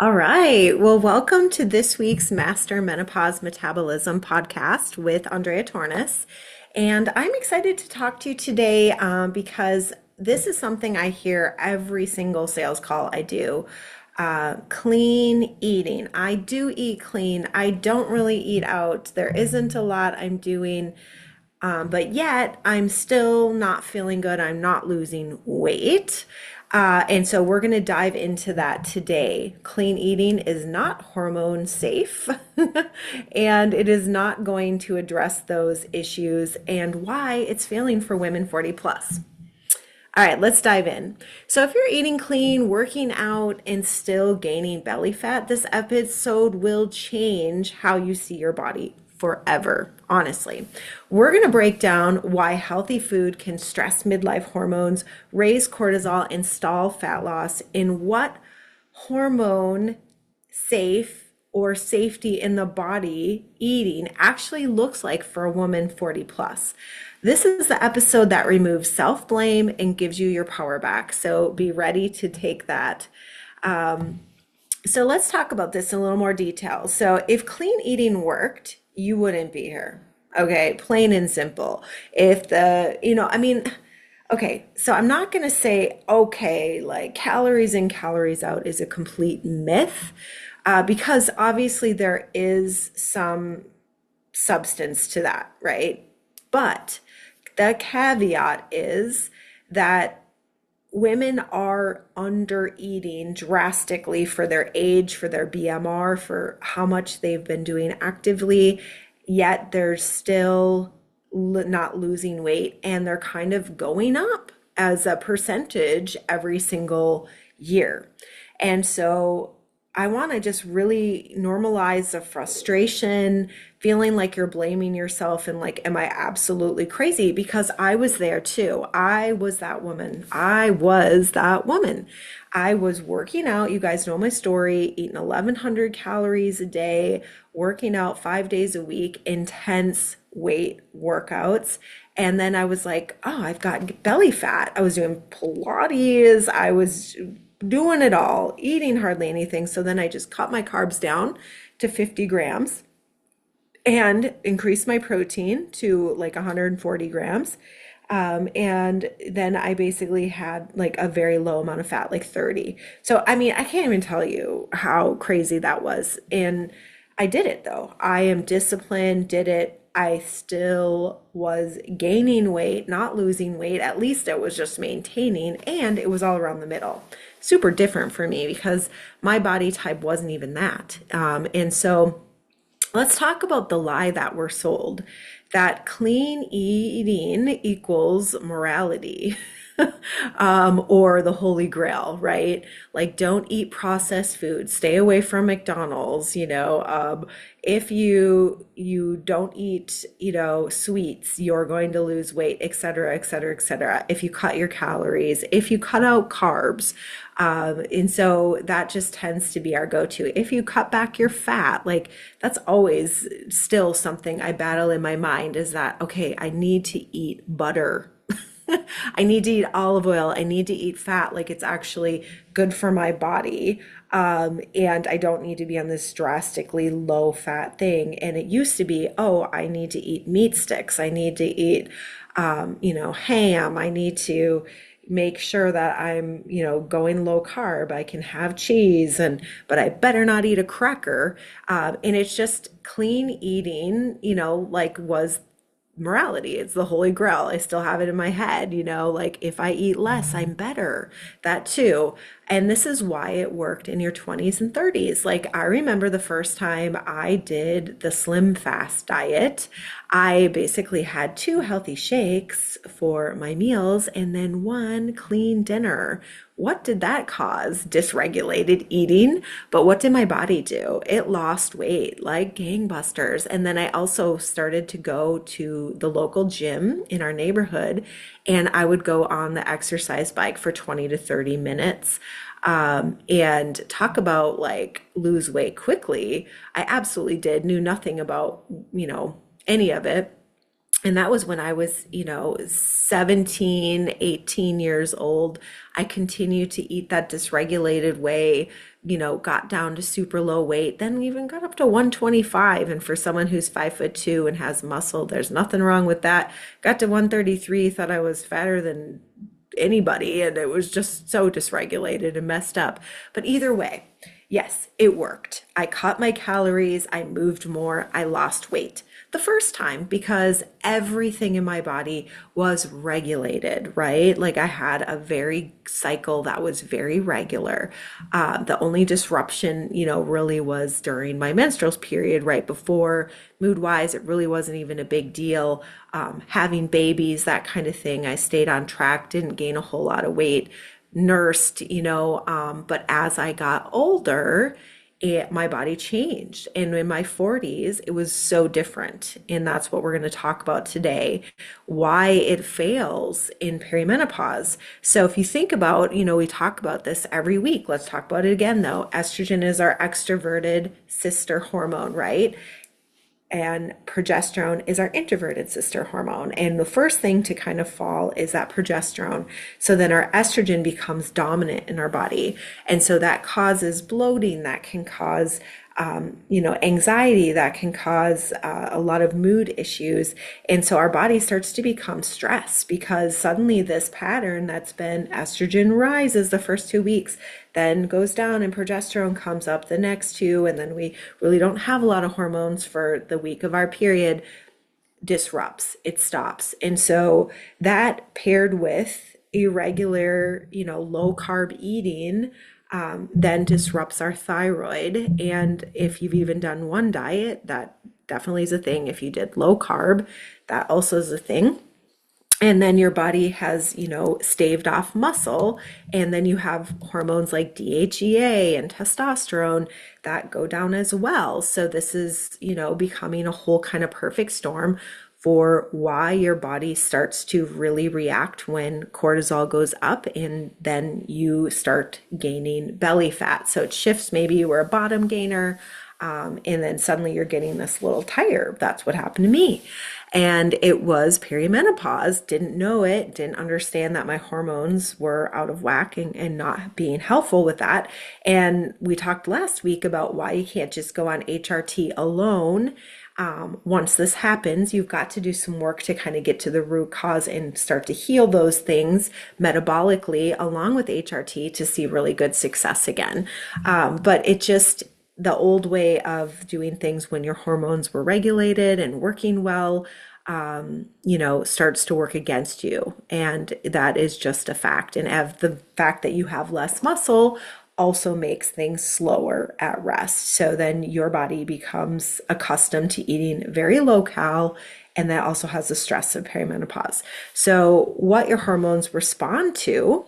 All right. Well, welcome to this week's Master Menopause Metabolism podcast with Andrea Tornes. And I'm excited to talk to you today because this is something I hear every single sales call I do. Clean eating. I do eat clean. I don't really eat out. There isn't a lot I'm doing. But yet I'm still not feeling good. I'm not losing weight. And so we're going to dive into that today. Clean eating is not hormone safe, and it is not going to address those issues and why it's failing for women 40 plus. All right, let's dive in. So, if you're eating clean, working out, and still gaining belly fat, this episode will change how you see your body forever, honestly. We're going to break down why healthy food can stress midlife hormones, raise cortisol, and stall fat loss, and what hormone safe or safety in the body eating actually looks like for a woman 40 plus. This is the episode that removes self blame and gives you your power back. So be ready to take that. So let's talk about this in a little more detail. So, if clean eating worked, you wouldn't be here. Okay, plain and simple. If okay, so I'm not going to say, okay, like calories in, calories out is a complete myth, because obviously there is some substance to that, right? But the caveat is that women are under eating drastically for their age, for their BMR, for how much they've been doing actively, yet they're still not losing weight and they're kind of going up as a percentage every single year. And so I want to just really normalize the frustration, feeling like you're blaming yourself and like, am I absolutely crazy? Because I was there too. I was that woman. I was that woman. I was working out. You guys know my story, eating 1,100 calories a day, working out 5 days a week, intense weight workouts. And then I was like, oh, I've got belly fat. I was doing Pilates. I was doing it all, eating hardly anything. So then I just cut my carbs down to 50 grams and increased my protein to like 140 grams. And then I basically had like a very low amount of fat, like 30. So, I mean, I can't even tell you how crazy that was. And I did it though. I am disciplined, did it. I still was gaining weight, not losing weight. At least it was just maintaining, and it was all around the middle. Super different for me because my body type wasn't even that. And so let's talk about the lie that we're sold that clean eating equals morality. Or the holy grail, right? Like, don't eat processed food, stay away from McDonald's, if you don't eat, sweets, you're going to lose weight, et cetera, et cetera, et cetera. If you cut your calories, if you cut out carbs, and so that just tends to be our go-to. If you cut back your fat, like that's always still something I battle in my mind is that, okay, I need to eat butter. I need to eat olive oil. I need to eat fat. Like it's actually good for my body. And I don't need to be on this drastically low fat thing. And it used to be, oh, I need to eat meat sticks. I need to eat, ham. I need to make sure that I'm, going low carb. I can have cheese but I better not eat a cracker. And it's just clean eating, like was morality. It's the holy grail. I still have it in my head, like if I eat less, I'm better. That too. And this is why it worked in your 20s and 30s. Like I remember the first time I did the slim fast diet, I basically had two healthy shakes for my meals and then one clean dinner. What did that cause? Dysregulated eating. But what did my body do? It lost weight like gangbusters. And then I also started to go to the local gym in our neighborhood and I would go on the exercise bike for 20 to 30 minutes. And talk about like lose weight quickly. I absolutely did, knew nothing about, any of it. And that was when I was, 17, 18 years old. I continued to eat that dysregulated way, got down to super low weight, then even got up to 125. And for someone who's 5'2" and has muscle, there's nothing wrong with that. Got to 133, thought I was fatter than anybody, and it was just so dysregulated and messed up. But either way, yes, it worked. I cut my calories, I moved more, I lost weight the first time because everything in my body was regulated, right? Like I had a very cycle that was very regular. The only disruption, really was during my menstrual period right before. Mood wise, it really wasn't even a big deal. Having babies, that kind of thing, I stayed on track, didn't gain a whole lot of weight, nursed, but as I got older, my body changed. And in my 40s, it was so different. And that's what we're going to talk about today, why it fails in perimenopause. So if you think about, we talk about this every week. Let's talk about it again, though. Estrogen is our extroverted sister hormone, right? And progesterone is our introverted sister hormone. And the first thing to kind of fall is that progesterone. So then our estrogen becomes dominant in our body. And so that causes bloating, that can cause anxiety, that can cause a lot of mood issues. And so our body starts to become stressed because suddenly this pattern that's been estrogen rises the first 2 weeks, then goes down and progesterone comes up the next two. And then we really don't have a lot of hormones for the week of our period, disrupts, it stops. And so that paired with irregular, low carb eating, then disrupts our thyroid. And if you've even done one diet, that definitely is a thing. If you did low carb, that also is a thing. And then your body has, staved off muscle. And then you have hormones like DHEA and testosterone that go down as well. So this is, becoming a whole kind of perfect storm for why your body starts to really react when cortisol goes up, and then you start gaining belly fat. So it shifts. Maybe you were a bottom gainer, and then suddenly you're getting this little tire. That's what happened to me. And it was perimenopause, didn't know it, didn't understand that my hormones were out of whack and not being helpful with that. And we talked last week about why you can't just go on HRT alone. Once this happens, you've got to do some work to kind of get to the root cause and start to heal those things metabolically along with HRT to see really good success again. But it just, the old way of doing things when your hormones were regulated and working well, starts to work against you. And that is just a fact. And the fact that you have less muscle also makes things slower at rest. So then your body becomes accustomed to eating very low cal, and that also has the stress of perimenopause. So what your hormones respond to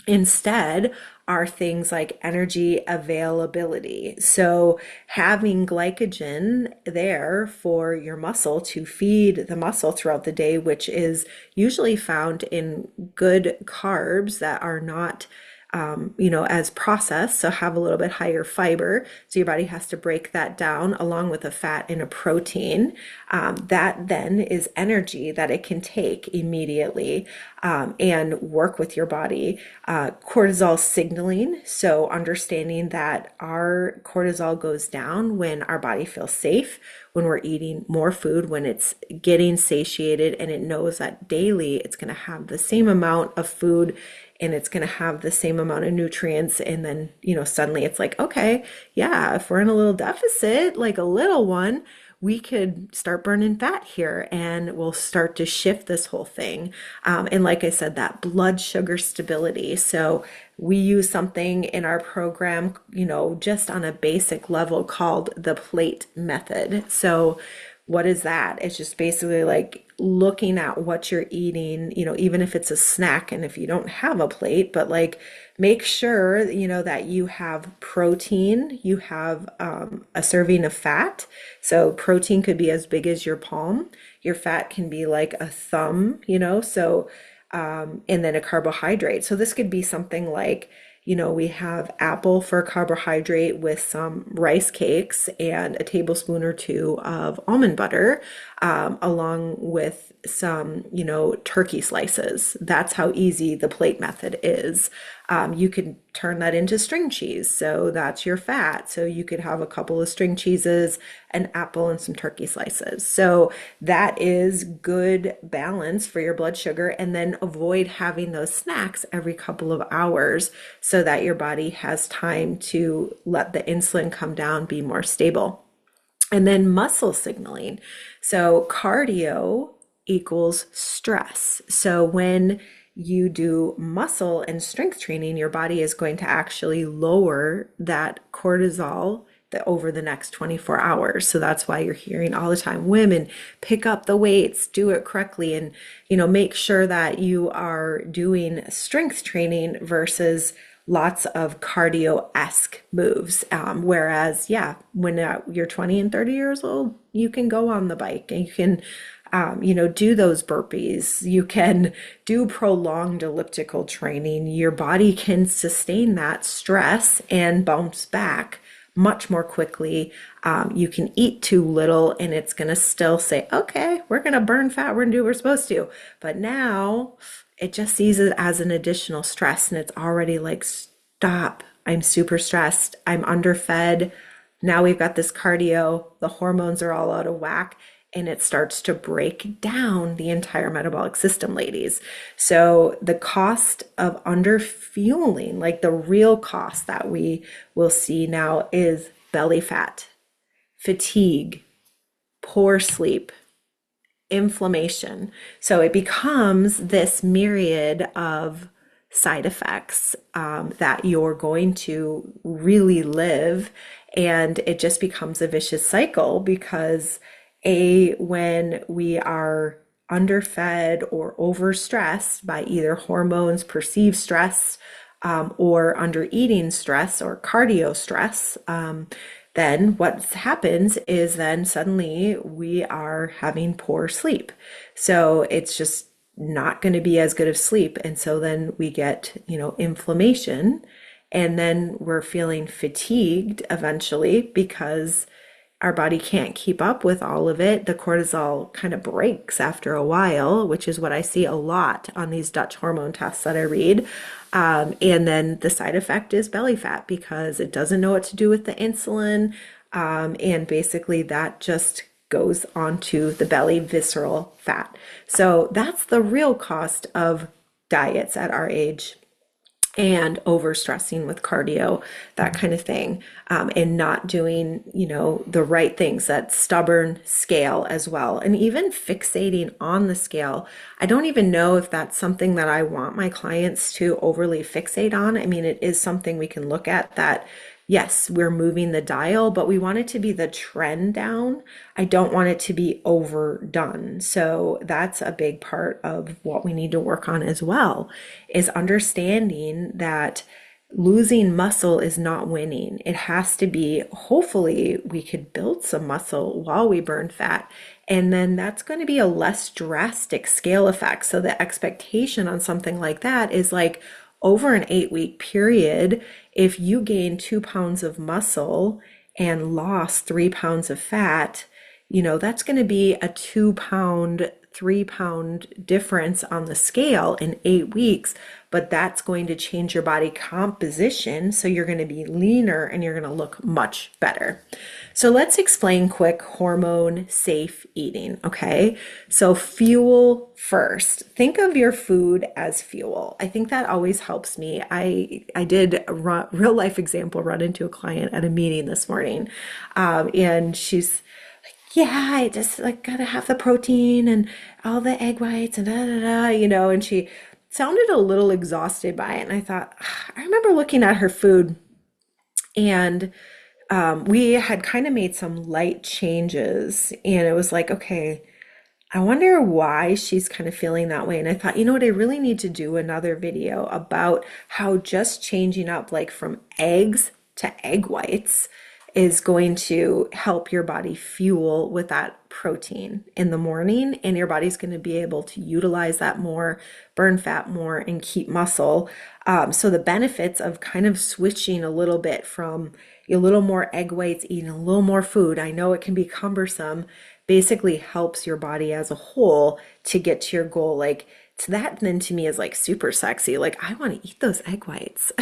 instead are things like energy availability. So having glycogen there for your muscle to feed the muscle throughout the day, which is usually found in good carbs that are not as processed, so have a little bit higher fiber. So your body has to break that down along with a fat and a protein. That then is energy that it can take immediately and work with your body. Cortisol signaling. So understanding that our cortisol goes down when our body feels safe, when we're eating more food, when it's getting satiated and it knows that daily it's going to have the same amount of food and it's going to have the same amount of nutrients. And then, suddenly it's like, okay, yeah, if we're in a little deficit, like a little one, we could start burning fat here and we'll start to shift this whole thing. And like I said, that blood sugar stability. So we use something in our program, just on a basic level called the plate method. So what is that? It's just basically like looking at what you're eating, even if it's a snack and if you don't have a plate, but like make sure, that you have protein, you have a serving of fat. So protein could be as big as your palm. Your fat can be like a thumb, and then a carbohydrate. So this could be something like, we have apple for carbohydrate with some rice cakes and a tablespoon or two of almond butter, along with some, turkey slices. That's how easy the plate method is. You could turn that into string cheese. So that's your fat. So you could have a couple of string cheeses, an apple, and some turkey slices. So that is good balance for your blood sugar. And then avoid having those snacks every couple of hours so that your body has time to let the insulin come down, be more stable. And then muscle signaling. So cardio equals stress. So when you do muscle and strength training, your body is going to actually lower that cortisol over the next 24 hours. So that's why you're hearing all the time, women, pick up the weights, do it correctly, and make sure that you are doing strength training versus lots of cardio-esque moves. Whereas, yeah, when you're 20 and 30 years old, you can go on the bike and you can do those burpees. You can do prolonged elliptical training. Your body can sustain that stress and bounce back much more quickly. You can eat too little and it's going to still say, okay, we're going to burn fat. We're going to do what we're supposed to. But now it just sees it as an additional stress and it's already like, stop. I'm super stressed. I'm underfed. Now we've got this cardio. The hormones are all out of whack. And it starts to break down the entire metabolic system, ladies. So the cost of underfueling, like the real cost that we will see now, is belly fat, fatigue, poor sleep, inflammation. So it becomes this myriad of side effects that you're going to really live. And it just becomes a vicious cycle because when we are underfed or overstressed by either hormones, perceived stress, or under eating stress or cardio stress, then what happens is then suddenly we are having poor sleep. So it's just not going to be as good of sleep. And so then we get, inflammation, and then we're feeling fatigued eventually because our body can't keep up with all of it. The cortisol kind of breaks after a while, which is what I see a lot on these Dutch hormone tests that I read. And then the side effect is belly fat because it doesn't know what to do with the insulin. And basically that just goes onto the belly, visceral fat. So that's the real cost of diets at our age, and overstressing with cardio, that kind of thing, and not doing, the right things, that stubborn scale as well. And even fixating on the scale. I don't even know if that's something that I want my clients to overly fixate on. I mean, it is something we can look at that. Yes, we're moving the dial, but we want it to be the trend down. I don't want it to be overdone. So that's a big part of what we need to work on as well, is understanding that losing muscle is not winning. It has to be, hopefully we could build some muscle while we burn fat. And then that's going to be a less drastic scale effect. So the expectation on something like that is like, over an 8-week period, if you gain 2 pounds of muscle and lost 3 pounds of fat, that's going to be a 2-pound, 3-pound difference on the scale in 8 weeks, but that's going to change your body composition. So you're going to be leaner and you're going to look much better. So let's explain quick hormone-safe eating, okay? So fuel first. Think of your food as fuel. I think that always helps me. I did a real life example, run into a client at a meeting this morning, and she's like, yeah, I just like gotta have the protein and all the egg whites and da da da, and she sounded a little exhausted by it. And I thought, I remember looking at her food, and we had kind of made some light changes, and it was like, okay, I wonder why she's kind of feeling that way. And I thought, you know what, I really need to do another video about how just changing up like from eggs to egg whites is going to help your body fuel with that protein in the morning, and your body's going to be able to utilize that more, burn fat more, and keep muscle. So the benefits of kind of switching a little bit from a little more egg whites, eating a little more food, I know it can be cumbersome, basically helps your body as a whole to get to your goal. Like, so that then to me is like super sexy. Like, I want to eat those egg whites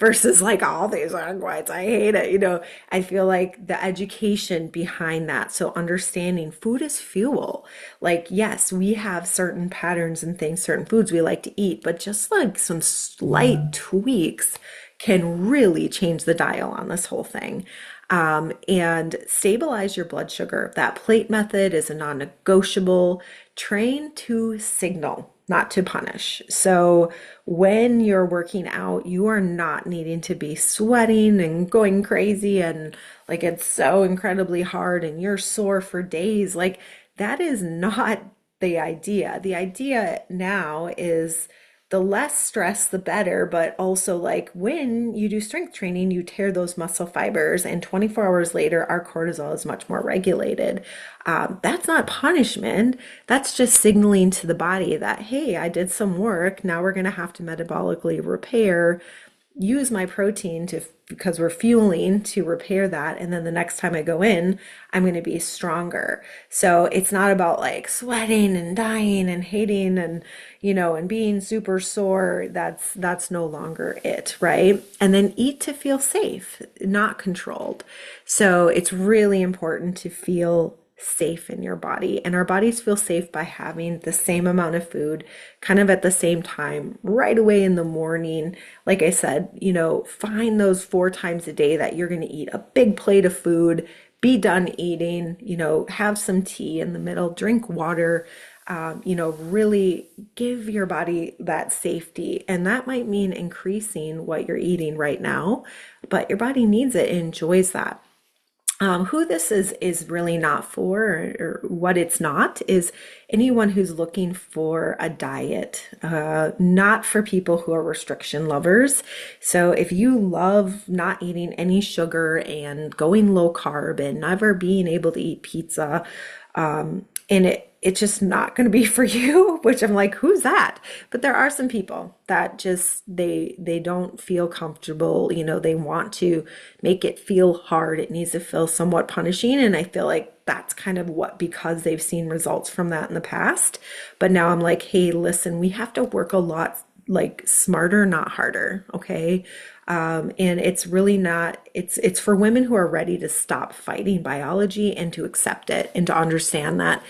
versus like all these egg whites. I hate it. I feel like the education behind that. So understanding food is fuel. Like, yes, we have certain patterns and things, certain foods we like to eat, but just like some slight tweaks can really change the dial on this whole thing. And stabilize your blood sugar. That plate method is a non-negotiable. Train to signal, not to punish. So when you're working out, you are not needing to be sweating and going crazy and like it's so incredibly hard and you're sore for days. Like, that is not the idea. The idea now is the less stress, the better. But also, like, when you do strength training, you tear those muscle fibers, and 24 hours later, our cortisol is much more regulated. That's not punishment. That's just signaling to the body that, hey, I did some work. Now we're going to have to metabolically repair, use my protein to, because we're fueling to repair that. And then the next time I go in, I'm going to be stronger. So it's not about like sweating and dying and hating and, and being super sore. That's no longer it, right? And then eat to feel safe, not controlled. So it's really important to feel safe in your body, and our bodies feel safe by having the same amount of food kind of at the same time right away in the morning. Like I said, find those 4 times a day that you're going to eat a big plate of food, be done eating, have some tea in the middle, drink water, really give your body that safety. And that might mean increasing what you're eating right now, but your body needs it and enjoys that. Who this is really not for, or what it's not, is anyone who's looking for a diet, not for people who are restriction lovers. So if you love not eating any sugar and going low carb and never being able to eat pizza, and it's just not going to be for you, which I'm like, who's that? But there are some people that just they don't feel comfortable. They want to make it feel hard. It needs to feel somewhat punishing. And I feel like that's kind of what, because they've seen results from that in the past. But now I'm like, hey, listen, we have to work a lot like smarter, not harder. Okay. And it's really not, it's for women who are ready to stop fighting biology and to accept it and to understand that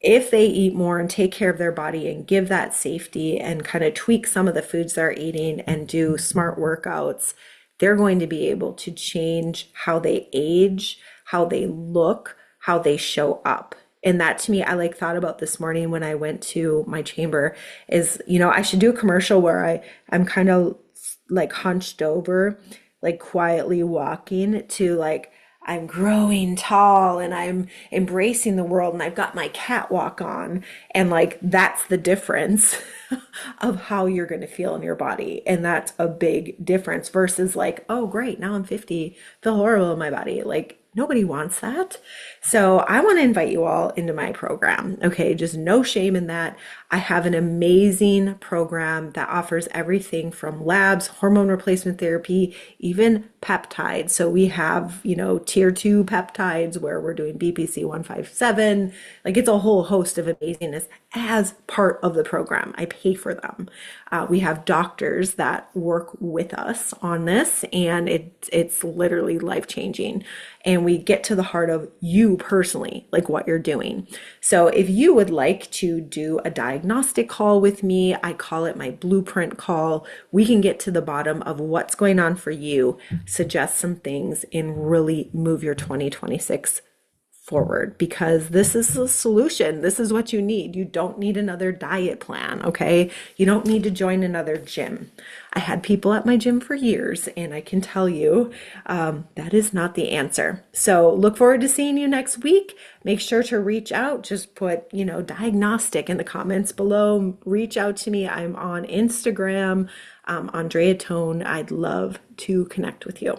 if they eat more and take care of their body and give that safety and kind of tweak some of the foods they're eating and do smart workouts, they're going to be able to change how they age, how they look, how they show up. And that to me, I like thought about this morning when I went to my chamber is, I should do a commercial where I'm kind of like hunched over, like quietly walking to like, I'm growing tall and I'm embracing the world and I've got my catwalk on. And like, that's the difference of how you're going to feel in your body. And that's a big difference versus like, oh, great, now I'm 50, feel horrible in my body. Like, nobody wants that. So I want to invite you all into my program. Okay. Just no shame in that. I have an amazing program that offers everything from labs, hormone replacement therapy, even peptides. So we have, tier 2 peptides where we're doing BPC 157. Like, it's a whole host of amazingness as part of the program. I pay for them. We have doctors that work with us on this, and it's literally life-changing. And we get to the heart of you personally, like what you're doing. So if you would like to do a diagnostic call with me, I call it my blueprint call. We can get to the bottom of what's going on for you, suggest some things, and really move your 2026 forward, because this is the solution. This is what you need. You don't need another diet plan, okay? You don't need to join another gym. I had people at my gym for years, and I can tell you that is not the answer. So look forward to seeing you next week. Make sure to reach out. Just put, diagnostic in the comments below. Reach out to me. I'm on Instagram, Andrea Tone. I'd love to connect with you.